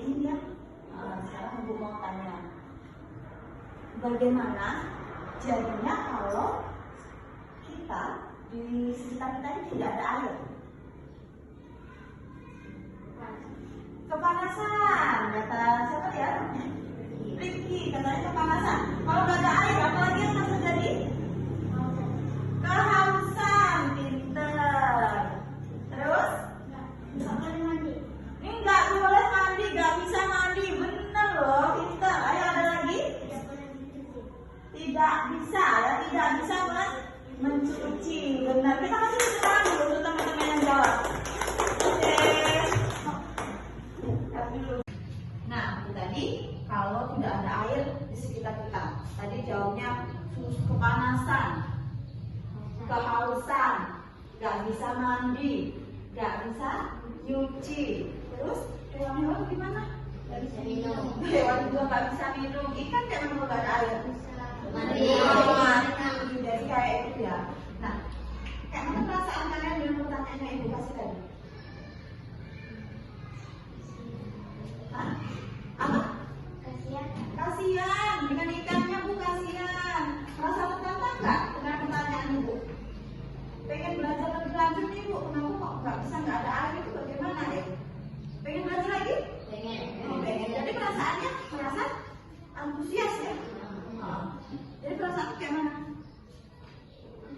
ini ya. Sekarang Ibu mau tanya, bagaimana jadinya kalau kita di sekitar kita ini tidak ada air? Kepanasan, kata siapa ya? Ricky, katanya kepanasan. Kalau nggak ada air, apa lagi yang harus terjadi? Kehausan, pinter. Terus? Nggak boleh mandi. Ini nggak boleh mandi, nggak bisa mandi. Bener loh, pinter. Ayo ada lagi? Tidak bisa, ya tidak bisa mencuci. Benar. Kita kasih tepuk tangan dulu untuk teman-teman yang jawab. Oke. Nah, itu tadi kalau tidak ada air di sekitar kita. Tadi jawabnya kepanasan, kehausan, nggak bisa mandi, nggak bisa nyuci. Terus hewan-hewan gimana? Nggak bisa minum. Hewan juga nggak bisa minum. Ikan kayak mana nggak ada air? Mandi. Jadi kayak itu ya. Nah, kayak mana perasaan kalian dengan pertanyaan yang Ibu kasih tadi? Apa? Kasihan dengan ikannya, Bu, kasihan. Merasa tertantang nggak dengan pertanyaan Ibu? Pengen belajar lebih lanjut nih, Bu, kenapa kok nggak bisa, nggak ada air itu bagaimana deh? Pengen belajar lagi? Pengen. Pengen. Jadi perasaannya merasa antusias ya? Jadi perasaan kayak mana?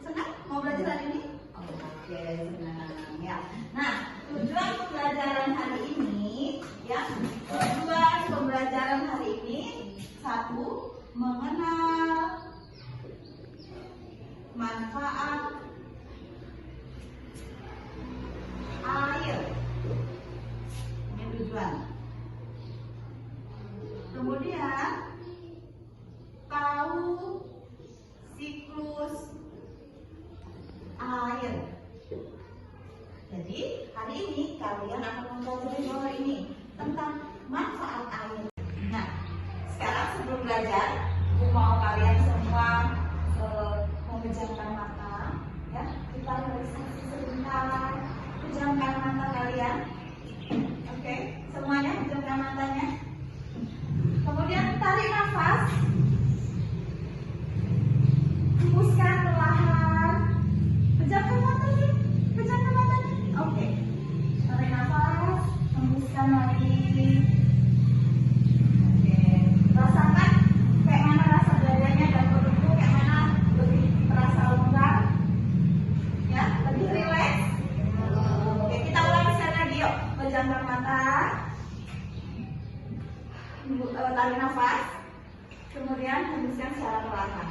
Senang mau belajar hari ini? Oke, senang ya. Nah, tujuan pembelajaran hari ini ya, tujuan pembelajaran hari ini satu, mengenal manfaat air. Ini tujuan. Kemudian tahu siklus air. Jadi hari ini kalian akan mempelajari bahwa ini tentang manfaat air. Nah, sekarang sebelum belajar, aku mau kalian semua memejamkan mata, ya. Kita relaksasi sebentar. Pejamkan mata kalian. Oke, semuanya pejamkan matanya. Kemudian tarik nafas. Hembuskan perlahan. Pejamkan matanya. Pejamkan matanya. Oke. Tarik nafas. Hembuskan lagi. Oke. Rasakan kayak mana rasa dadanya dan perutmu, kayak mana lebih terasa longgar. Ya, lebih rileks. Oke, kita ulangi sekali lagi yuk. Pejamkan mata. Tarik nafas. Kemudian hembuskan secara perlahan.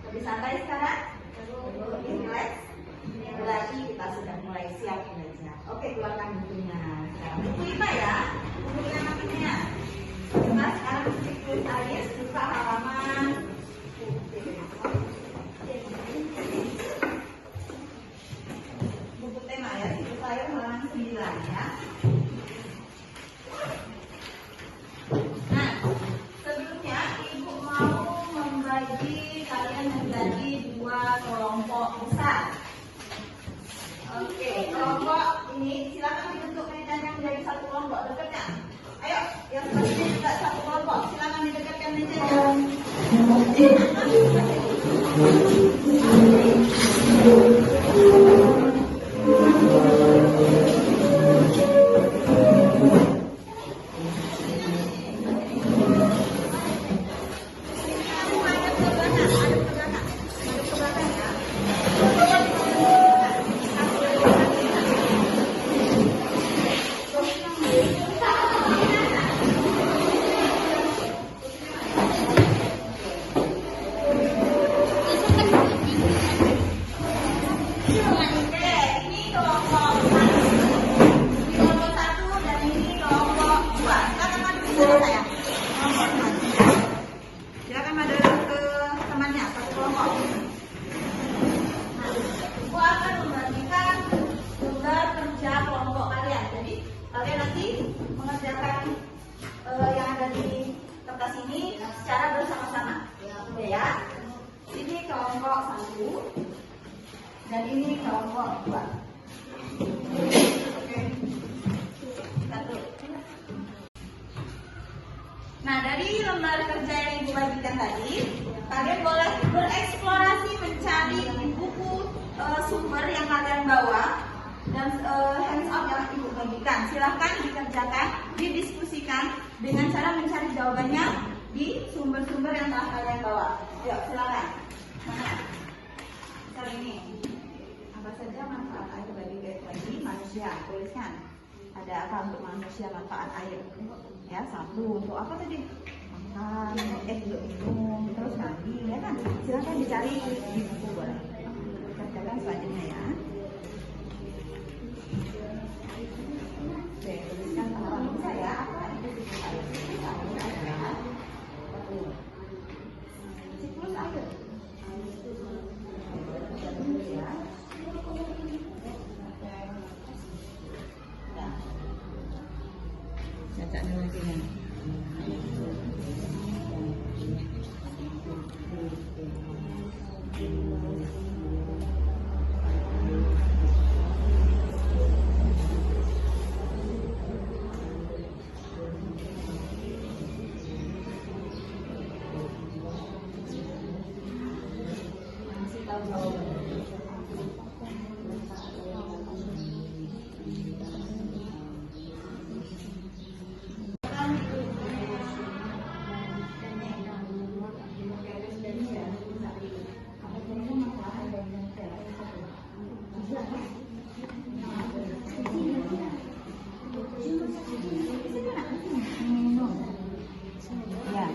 Lebih santai sekarang, lebih rileks. Berarti kita sudah mulai siap belajar. Oke, keluarkan bukunya. Sekarang buku 5 ya. Buku 5 namanya. Kita sekarang siklus air, buka halaman. Buku tema ya, siklus air halaman 9 ya. Nah, sebelumnya Ibu mau membagi kalian menjadi 2 kelompok besar. Oke, kelompok ini silakan dibentuk mejanya menjadi 1 kelompok. Dekatkan. Ayo, yang selanjutnya juga 1 kelompok. Silakan didekatkan mejanya. kelompok 1 dan ini kelompok 2. Oke. 1. Nah, dari lembar kerja yang Ibu bagikan tadi, kalian boleh bereksplorasi mencari di buku sumber yang kalian bawa dan hands on yang Ibu bagikan. Silahkan dikerjakan, didiskusikan dengan cara mencari jawabannya di sumber-sumber yang telah kalian bawa. Yuk, silakan. Mana? Misal ini, apa saja manfaat air bagi manusia? Tuliskan. Ada apa untuk manusia manfaat air? Ya, satu untuk apa tadi? Makan, untuk minum, terus mandi, ya kan? Silakan dicari di buku boleh. Kerjakan selanjutnya ya. Oke, tuliskan halaman saya. Apa itu siklus air? Siklus air. Baca nulisnya. Masih tahu jawabannya. Ya,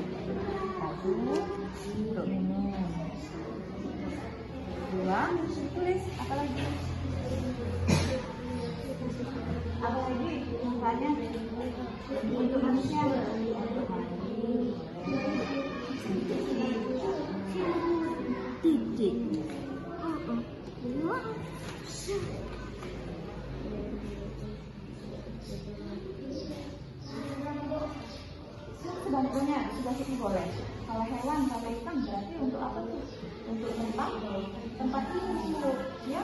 satu untuk minum, dua tulis apa lagi manfaatnya untuk manusia, titik. Sebetulnya sudah sini boleh. Kalau hewan, kalau ikan berarti untuk apa tuh? Untuk tempat hidup, ya.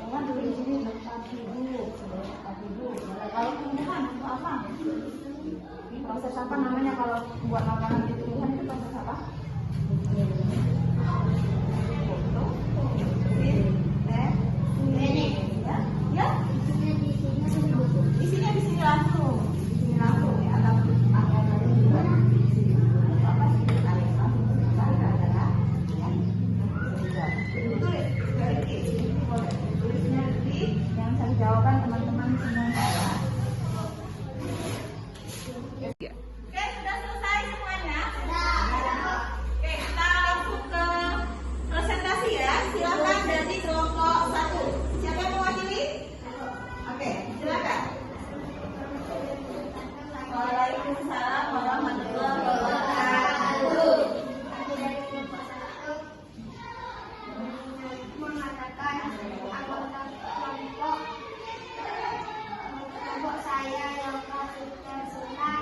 Hewan dulu di sini tempat hidup. Kalau tumbuhan untuk apa? Proses apa namanya kalau buat makanan di tumbuhan itu proses apa? Ya. Di sini langsung. Ya. Jawaban teman-teman semua. Oke, sudah selesai semuanya? Sudah. Oke, kita langsung ke presentasi ya. Silakan dari kelompok 1. Siapa yang mewakili? Oke, silakan. Waalaikumsalam warahmatullahi wabarakatuh. Mengatakan anggota kelompok saya yang kasusnya sunat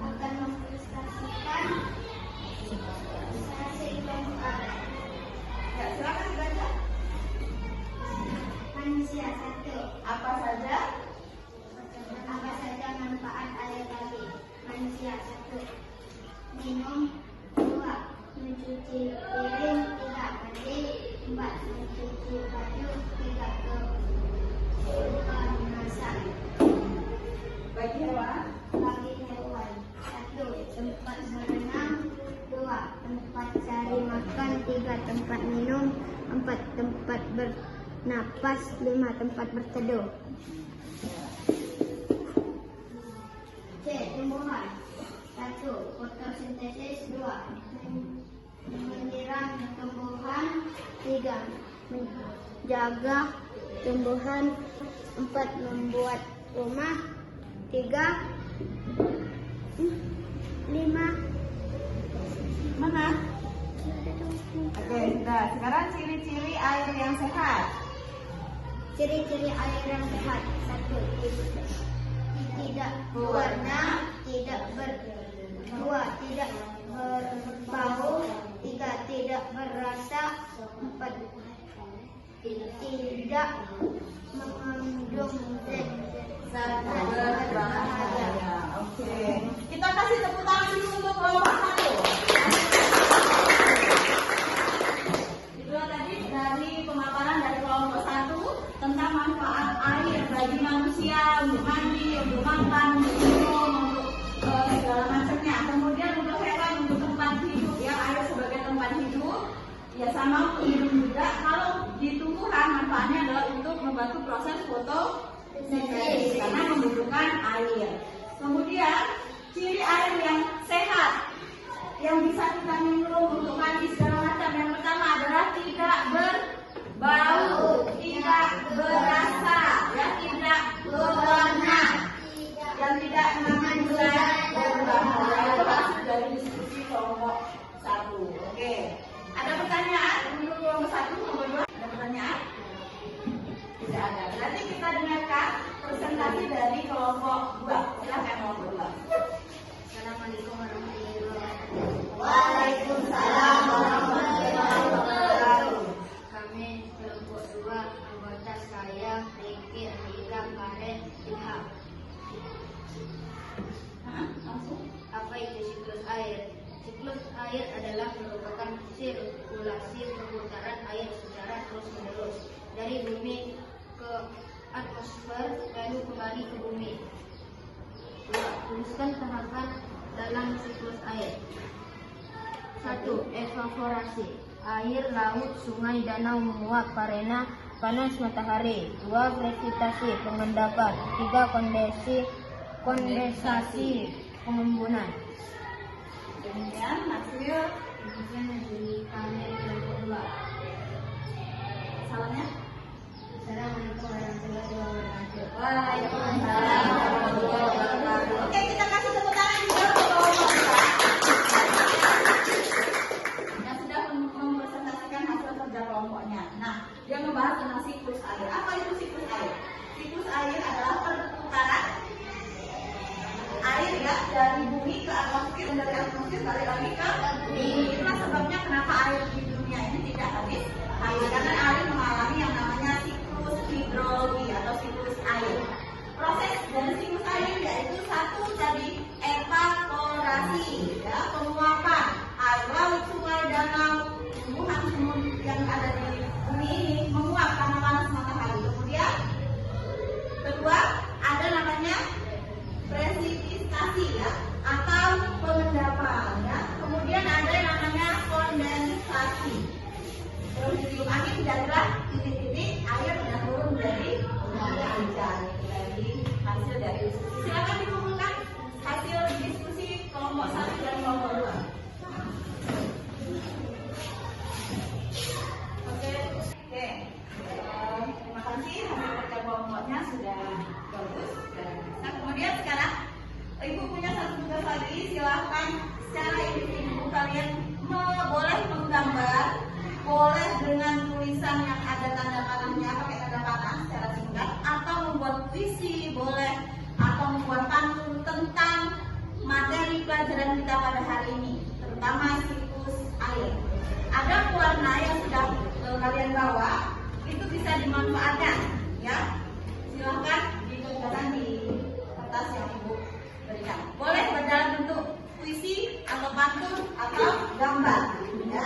akan mengilustrasikan Ya, silakan dibaca. manusia satu. Apa saja? Apa saja manfaat air tadi? Manusia satu. Minum. 2. Mencuci piring. 3. Mandi. 4. Mencuci baju. 5. Memasak. Bagi hewan. Bagi hewan. 1. Tempat berenang. 2. Tempat cari makan. 3. Tempat minum. 4. Tempat bernapas. 5. Tempat berteduh. C. Tumbuhan. 1. Fotosintesis. 2. Menyiram tumbuhan. 3. Menjaga tumbuhan. 4. Membuat rumah. 3. 5. Mana? Oke, sudah. Sekarang ciri-ciri air yang sehat. Ciri-ciri air yang sehat. 1. Tidak berwarna. 2. Tidak berbau. 3. Tidak berasa. 4. Tidak mengandung zat berbahagia. Oke. Kita kasih tepuk tangan dulu untuk kelompok 1. Itu tadi dari pemaparan dari kelompok 1 tentang manfaat air bagi manusia untuk mandi, untuk makan, untuk minum, untuk segala macamnya. Kemudian untuk hewan, untuk tempat hidup ya, air sebagai tempat hidup. Ya sama untuk minum juga. Kalau di tumbuhan manfaatnya adalah untuk membantu proses fotosintesis karena membutuhkan air. Kemudian ciri air yang sehat yang bisa kita minum untuk mandi segala macam, yang pertama adalah tidak berbau, tidak berasa, ya, tidak berwarna, dan tidak mengandung berbahaya. Itu hasil dari diskusi kelompok 1. Oke. Ada pertanyaan untuk kelompok 1, kelompok 2? Ada pertanyaan? Tidak ada. Berarti kita dengarkan presentasi dari kelompok 2. Silakan kelompok 2. Assalamualaikum warahmatullahi wabarakatuh. Waalaikumsalam warahmatullahi wabarakatuh. Kami kelompok 2, anggota saya Riki, Andika, Karen, Ilham. Langsung. Apa itu siklus air? Siklus air adalah merupakan sirkulasi perputaran air secara terus-menerus dari bumi ke atmosfer lalu kembali ke bumi. Tuliskan tahapan dalam siklus air. 1. Evaporasi. Air laut, sungai, danau menguap karena panas matahari. 2. Presipitasi, pengendapan. 3. Kondensasi, pengembunan. Demikian hasil. Demikian dari kami kelompok 2. Salamnya. Assalamualaikum warahmatullahi wabarakatuh. Waalaikumsalam warahmatullahi wabarakatuh. Oke, kita kasih tepuk tangan juga untuk kelompok 2 yang sudah mempresentasikan hasil kerja kelompoknya. Nah, dia membahas tentang siklus air. Apa itu siklus air? Siklus air adalah perputaran air ya dari bumi ke atmosfer, dan dari atmosfer balik lagi ke bumi. Itulah sebabnya kenapa air di dunia ini tidak habis air, karena air mengalami yang namanya siklus hidrologi atau siklus air. Proses dari siklus air yaitu 1 tadi evaporasi, ya, penguapan air laut, sungai, danau, tumbuhan yang ada di bumi ini menguap karena panas matahari. Kemudian kedua ada namanya presipitasi ya atau pengendapan ya. Kemudian ada yang namanya kondensasi. Terus ditiup angin jadilah titik-titik air yang turun dari hujan. Dari hasil dari diskusi. Silakan dikumpulkan hasil diskusi kelompok 1 dan kelompok 2. Oke. Terima kasih hasil kerja kelompoknya sudah bagus. Nah, kemudian sekarang Ibu punya satu tugas lagi. Silahkan secara individu kalian boleh menggambar, boleh dengan tulisan yang ada tanda panahnya, pakai tanda panah secara singkat, atau membuat puisi boleh, atau membuat pantun tentang materi pelajaran kita pada hari ini, terutama siklus air. Ada warna yang sudah kalian bawa, itu bisa dimanfaatkan ya. Silahkan dikerjakan di kertas yang Ibu berikan. Boleh berdalam bentuk puisi atau pantun atau gambar ya.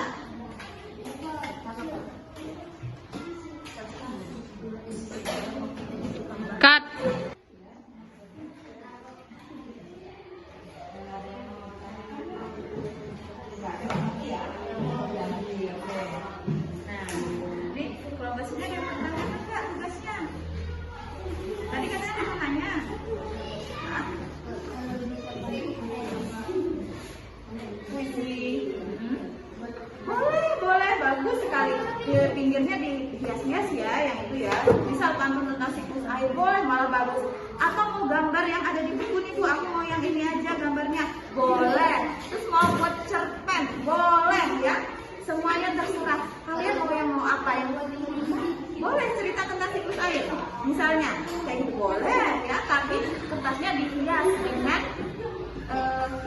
Cut. Nah, ini kelompok sini ada yang enggak tugasnya? Tadi katanya ada yang nanya. Puisi. Boleh, bagus sekali. Di pinggirnya dihias-hias ya, yang itu ya. Misal pantun tentang siklus air boleh, malah bagus. Atau mau gambar yang ada di buku nih Bu, aku mau yang ini aja gambarnya, boleh. Terus mau buat cerpen, boleh ya. Semuanya terserah. Kalian mau apa yang boleh cerita tentang siklus air. Misalnya kayak gitu boleh ya, tapi kertasnya dihias dengan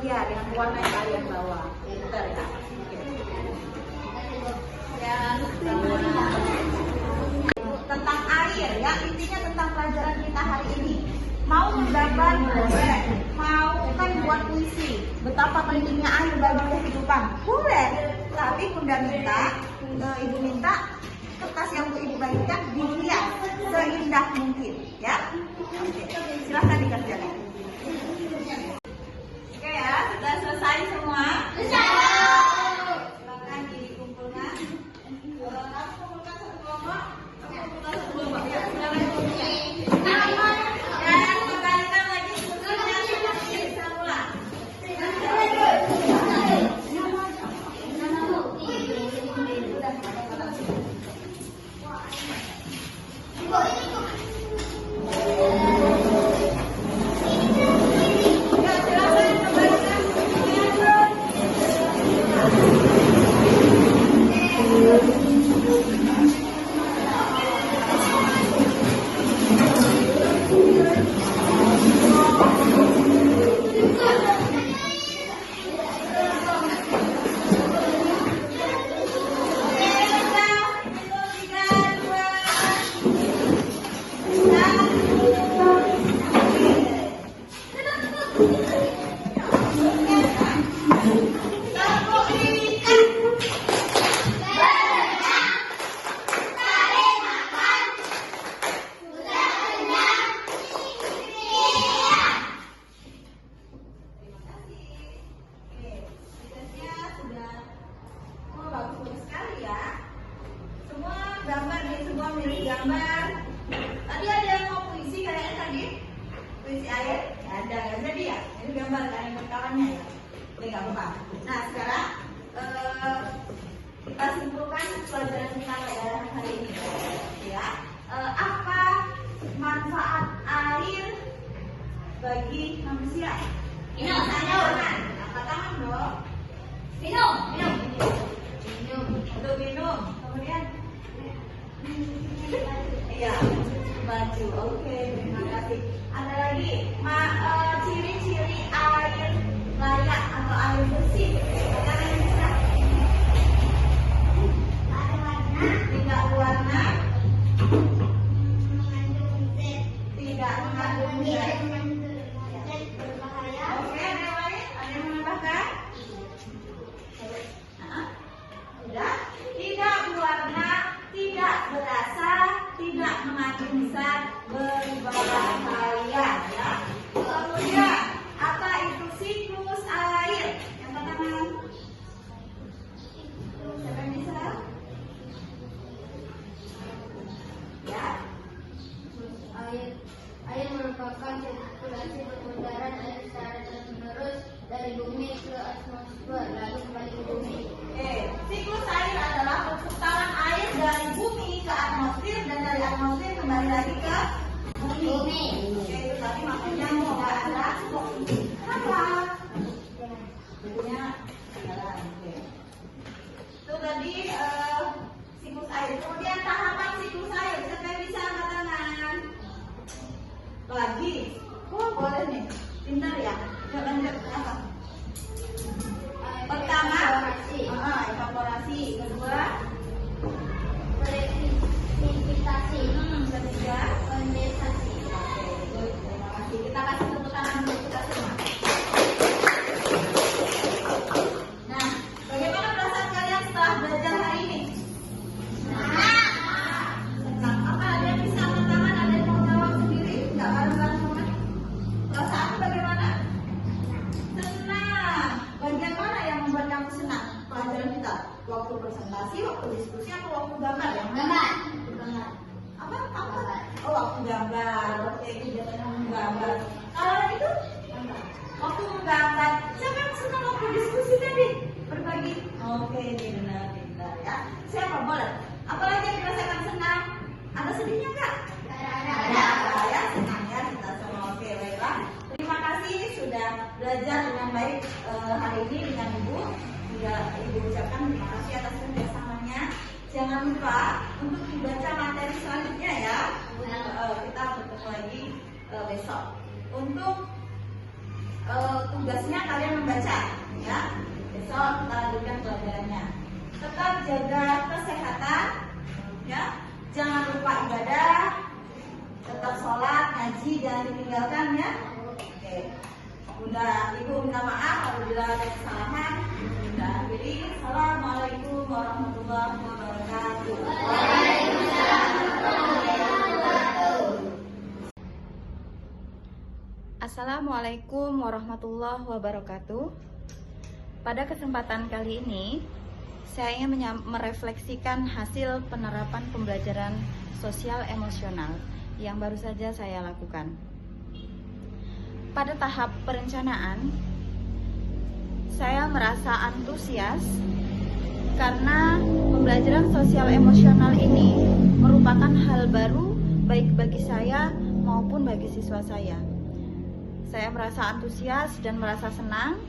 ya dengan warna yang kalian bawa. Bentar ya. Tentang air ya, intinya tentang pelajaran kita hari ini. Mau menggambar boleh, mau kan buat puisi betapa pentingnya air bagi kehidupan boleh. Tapi Bunda minta, Ibu minta kertas yang ibu bagikan dihias seindah mungkin, ya. Oke, silahkan dikerjakan. Oke ya, sudah selesai semua. Silakan dikumpulkan. Kamu kumpulkan satu kelompok, kamu kumpulkan satu kelompok. Ya, silakan kumpulkan. Dan kembalikan lagi strukturnya seperti semula. Gambar nih, semua mirip gambar. Tadi ada yang mau puisi kayaknya tadi, puisi air. Ya, ada nggak jadi ya? Ini gambar kan yang berkawannya ya. Oke, nggak apa-apa. Nah sekarang kita simpulkan pelajaran kita pada hari ini. Ya, apa manfaat air bagi manusia? Minum. Angkat tangan dong. Minum. Untuk minum. Kemudian iya, baju. Oke, terima kasih. Ada lagi, ciri-ciri air layak atau air bersih. Ada yang bisa? Tidak warna, tidak mengandung zat. Oke, ada yang lain? Ada yang menambahkan? Sudah. Tidak berwarna, tidak berasa, tidak mengandung zat berbahaya, ya. Kemudian apa itu siklus air? Yang pertama, siapa yang bisa? Ya. Air merupakan sirkulasi perputaran air secara terus-menerus dari bumi ke atmosfer lalu kembali ke bumi. Oke, siklus air adalah perputaran air dari bumi ke atmosfer dan dari atmosfer kembali lagi ke bumi. Oke, itu tadi makanya tidak ada apa? Tentunya jalan. Oke. Itu tadi siklus air. Kemudian tahapan siklus air. Siapa yang bisa angkat tangan? Lagi. Oh, boleh nih. Pintar ya. Jangan apa? Pertama, evaporasi. Kedua, Precipitasi. Ketiga, Kondensasi. Oke, terima kasih. Kita kasih tepuk tangan untuk kita semua. Nah, bagaimana perasaan kalian setelah belajar hari ini? Senang. Apa ada yang bisa angkat tangan? Ada yang mau jawab sendiri? Nggak bareng-bareng teman? Perasaan bagaimana? Senang. Bagian mana yang membuat kamu senang? Pelajaran kita. Waktu presentasi, waktu diskusi, atau waktu gambar ya? Gambar. Apa? Oh, waktu gambar. Oke, kegiatan menggambar. Kalau itu? Waktu menggambar. Siapa yang senang waktu diskusi tadi? Berbagi. Oke, benar ya. Siapa boleh? Apalagi yang dirasakan senang? Ada sedihnya nggak? Ada ya, senang ya kita semua. Oke, baiklah. Terima kasih sudah belajar dengan baik hari ini dengan Ibu. Ibu ucapkan terima kasih atas kerjasamanya. Jangan lupa untuk dibaca materi selanjutnya ya. Kita bertemu lagi besok. Untuk tugasnya kalian membaca ya. Besok kita lanjutkan pelajarannya. Tetap jaga kesehatan ya. Jangan lupa ibadah. Tetap sholat, ngaji, jangan ditinggalkan ya. Oke. Bunda, Ibu minta maaf apabila ada kesalahan. Bunda akhiri. Assalamualaikum warahmatullahi wabarakatuh. Assalamualaikum warahmatullahi wabarakatuh. Pada kesempatan kali ini, saya ingin merefleksikan hasil penerapan pembelajaran sosial emosional yang baru saja saya lakukan. Pada tahap perencanaan, saya merasa antusias karena pembelajaran sosial emosional ini merupakan hal baru baik bagi saya maupun bagi siswa saya. Saya merasa antusias dan merasa senang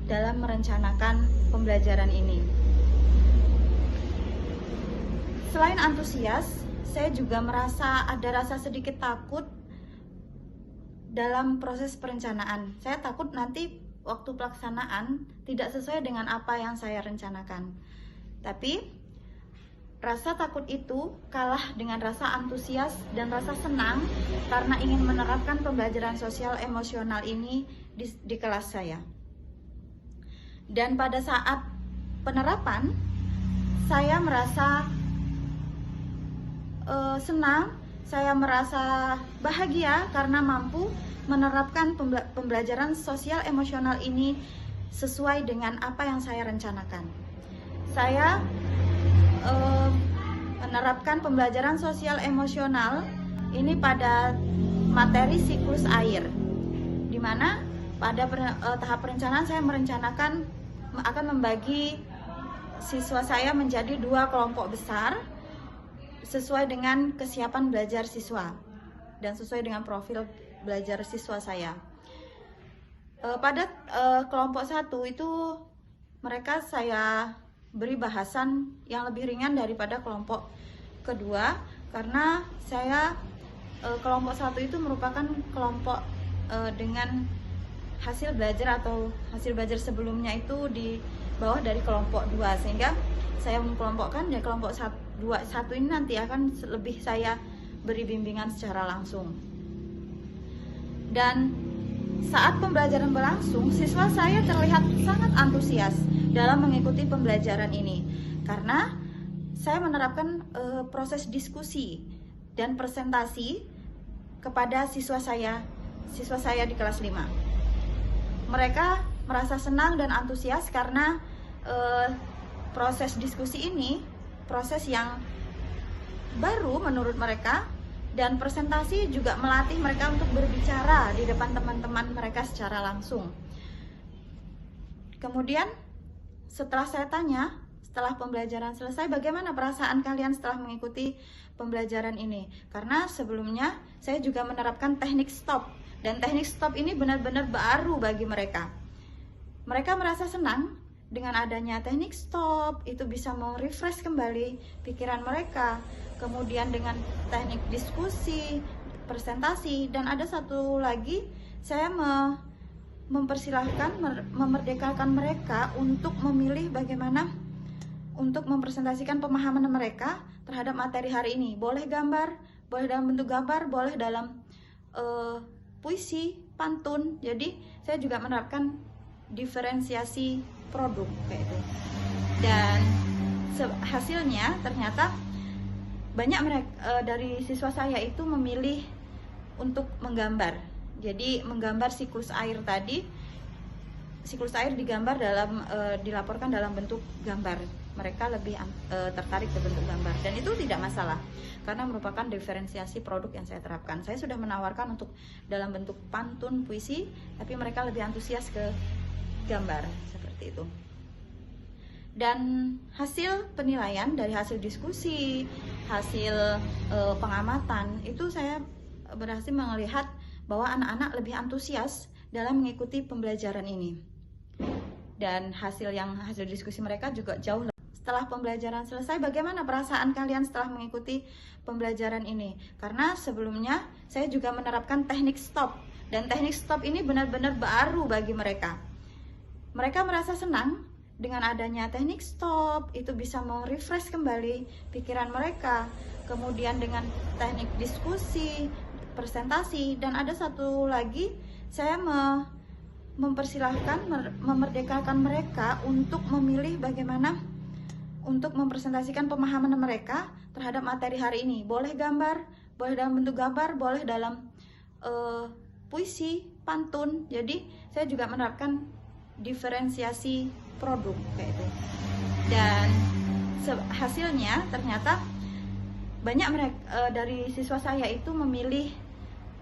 dalam merencanakan pembelajaran ini. Selain antusias, saya juga merasa ada rasa sedikit takut dalam proses perencanaan. Saya takut nanti waktu pelaksanaan tidak sesuai dengan apa yang saya rencanakan. Tapi rasa takut itu kalah dengan rasa antusias dan rasa senang karena ingin menerapkan pembelajaran sosial emosional ini di kelas saya. Dan pada saat penerapan, saya merasa senang, saya merasa bahagia karena mampu menerapkan pembelajaran sosial emosional ini sesuai dengan apa yang saya rencanakan. Saya menerapkan pembelajaran sosial emosional ini pada materi siklus air, di mana pada tahap perencanaan saya merencanakan akan membagi siswa saya menjadi 2 kelompok besar sesuai dengan kesiapan belajar siswa dan sesuai dengan profil belajar siswa saya. Pada kelompok 1 itu mereka saya beri bahasan yang lebih ringan daripada kelompok kedua, karena saya kelompok 1 itu merupakan kelompok dengan hasil belajar atau hasil belajar sebelumnya itu di bawah dari kelompok 2, sehingga saya mengkelompokkan ya kelompok 1 ini nanti akan lebih saya beri bimbingan secara langsung. Dan saat pembelajaran berlangsung, siswa saya terlihat sangat antusias dalam mengikuti pembelajaran ini karena saya menerapkan proses diskusi dan presentasi kepada siswa saya di kelas 5. Mereka merasa senang dan antusias karena proses diskusi ini proses yang baru menurut mereka, dan presentasi juga melatih mereka untuk berbicara di depan teman-teman mereka secara langsung. Kemudian setelah saya tanya, setelah pembelajaran selesai, bagaimana perasaan kalian setelah mengikuti pembelajaran ini? Karena sebelumnya saya juga menerapkan teknik stop, dan teknik stop ini benar-benar baru bagi mereka. Mereka merasa senang dengan adanya teknik stop, itu bisa merefresh kembali pikiran mereka. Kemudian dengan teknik diskusi, presentasi, dan ada satu lagi, saya memerdekakan mereka untuk memilih bagaimana untuk mempresentasikan pemahaman mereka terhadap materi hari ini. Boleh gambar, boleh dalam bentuk gambar, boleh dalam puisi, pantun. Jadi saya juga menerapkan diferensiasi produk kayak itu. Dan hasilnya ternyata banyak dari siswa saya itu memilih untuk menggambar. Jadi menggambar siklus air tadi, siklus air digambar dilaporkan dalam bentuk gambar. Mereka lebih tertarik ke bentuk gambar, dan itu tidak masalah karena merupakan diferensiasi produk yang saya terapkan. Saya sudah menawarkan untuk dalam bentuk pantun, puisi, tapi mereka lebih antusias ke gambar seperti itu. Dan hasil penilaian dari hasil diskusi, hasil pengamatan, itu saya berhasil melihat bahwa anak-anak lebih antusias dalam mengikuti pembelajaran ini. Dan hasil diskusi mereka juga jauh lebih. Setelah pembelajaran selesai, bagaimana perasaan kalian setelah mengikuti pembelajaran ini? Karena sebelumnya saya juga menerapkan teknik stop, dan teknik stop ini benar-benar baru bagi mereka. Mereka merasa senang dengan adanya teknik stop itu bisa merefresh kembali pikiran mereka. Kemudian dengan teknik diskusi, presentasi, dan ada satu lagi saya mempersilahkan, memerdekakan mereka untuk memilih bagaimana untuk mempresentasikan pemahaman mereka terhadap materi hari ini. Boleh gambar, boleh dalam bentuk gambar, boleh dalam puisi, pantun. Jadi saya juga menerapkan diferensiasi produk kayak itu. Dan hasilnya ternyata banyak mereka dari siswa saya itu memilih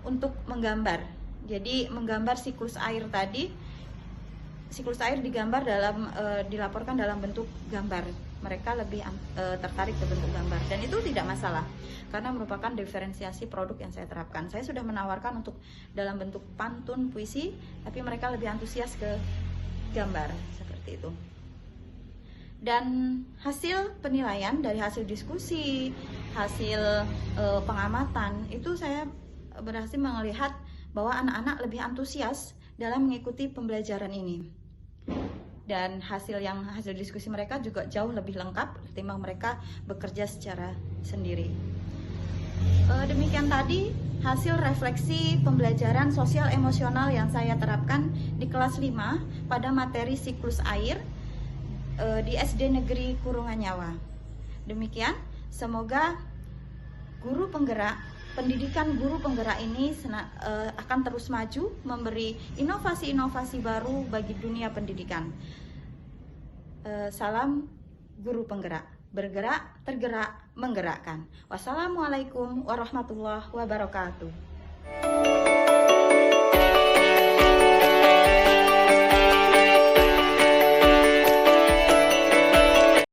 untuk menggambar. Jadi menggambar siklus air tadi, siklus air digambar dalam dilaporkan dalam bentuk gambar. Mereka lebih tertarik ke bentuk gambar, dan itu tidak masalah karena merupakan diferensiasi produk yang saya terapkan. Saya sudah menawarkan untuk dalam bentuk pantun, puisi, tapi mereka lebih antusias ke gambar seperti itu. Dan hasil penilaian dari hasil diskusi, hasil pengamatan itu saya berhasil melihat bahwa anak-anak lebih antusias dalam mengikuti pembelajaran ini. Dan hasil diskusi mereka juga jauh lebih lengkap ketimbang mereka bekerja secara sendiri. Demikian tadi hasil refleksi pembelajaran sosial emosional yang saya terapkan di kelas 5 pada materi siklus air di SD Negeri Kurungan Nyawa. Demikian, semoga guru penggerak, pendidikan guru penggerak ini akan terus maju, memberi inovasi-inovasi baru bagi dunia pendidikan. Salam guru penggerak, bergerak, tergerak, menggerakkan. Wassalamualaikum warahmatullahi wabarakatuh.